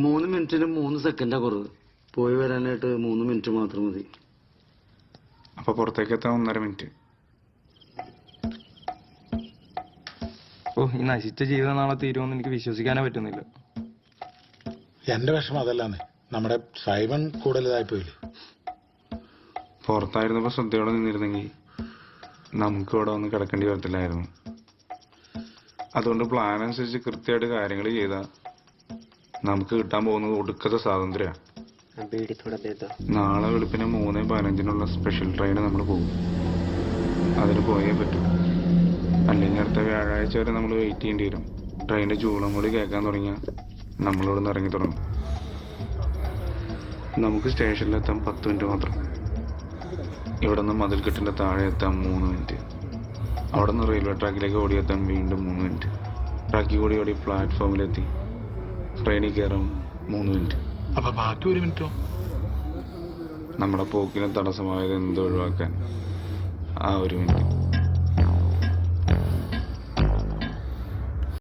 3 മിനിറ്റിന് 3 സെക്കൻഡാ കുറവ്. പോയി വരാനായിട്ട് 3 മിനിറ്റ് മാത്രം മതി. അപ്പൊ പുറത്തേക്ക് എത്താൻ 1.5 മിനിറ്റ്. ഓ, ഈ നശിച്ച ജീവിതം നാളെ തീരുമെന്ന് എനിക്ക് വിശ്വസിക്കാനേ പറ്റുന്നില്ല. എന്റെ വിഷമം അതല്ലാന്ന്, നമ്മുടെ സൈമൺ കൂടുതലായി പോയില്ലേ. പുറത്തായിരുന്നപ്പോ ശ്രദ്ധയോടെ നിന്നിരുന്നെങ്കിൽ നമുക്ക് ഇവിടെ വന്ന് കിടക്കേണ്ടി വരത്തില്ലായിരുന്നു. അതുകൊണ്ട് പ്ലാൻ അനുസരിച്ച് കൃത്യമായിട്ട് കാര്യങ്ങൾ ചെയ്താൽ നമുക്ക് കിട്ടാൻ പോകുന്നത് ഒടുക്കത്തെ സ്വാതന്ത്ര്യമാണ്. നാളെ വെളുപ്പിന് 3:15 സ്പെഷ്യൽ ട്രെയിൻ നമ്മൾ പോകും. അതിന് പോയേ പറ്റൂ. അല്ലെങ്കിൽ അടുത്ത വ്യാഴാഴ്ച വരെ നമ്മൾ വെയിറ്റ് ചെയ്യേണ്ടി വരും. ട്രെയിനിന്റെ ചൂളം കൂടി കേൾക്കാൻ തുടങ്ങിയാൽ നമ്മളിവിടെ നിന്ന് ഇറങ്ങി തുടങ്ങും. നമുക്ക് സ്റ്റേഷനിലെത്താൻ 10 മിനിറ്റ് മാത്രം. ഇവിടെ നിന്ന് മതിൽക്കെട്ടിന്റെ താഴെ എത്താൻ 3 മിനിറ്റ്. അവിടെ നിന്ന് റെയിൽവേ ട്രാക്കിലേക്ക് ഓടിയെത്താൻ വീണ്ടും 3 മിനിറ്റ്. ട്രാക്കിൽ കൂടി ഓടി പ്ലാറ്റ്ഫോമിലെത്തി ട്രെയിനിൽ കയറാൻ 3 മിനിറ്റ്. അപ്പൊ ബാക്കി 1 മിനിറ്റോ? നമ്മുടെ പോക്കിന് തടസ്സമായത് എന്ത് ഒഴിവാക്കാൻ ആ 1 മിനിറ്റ്.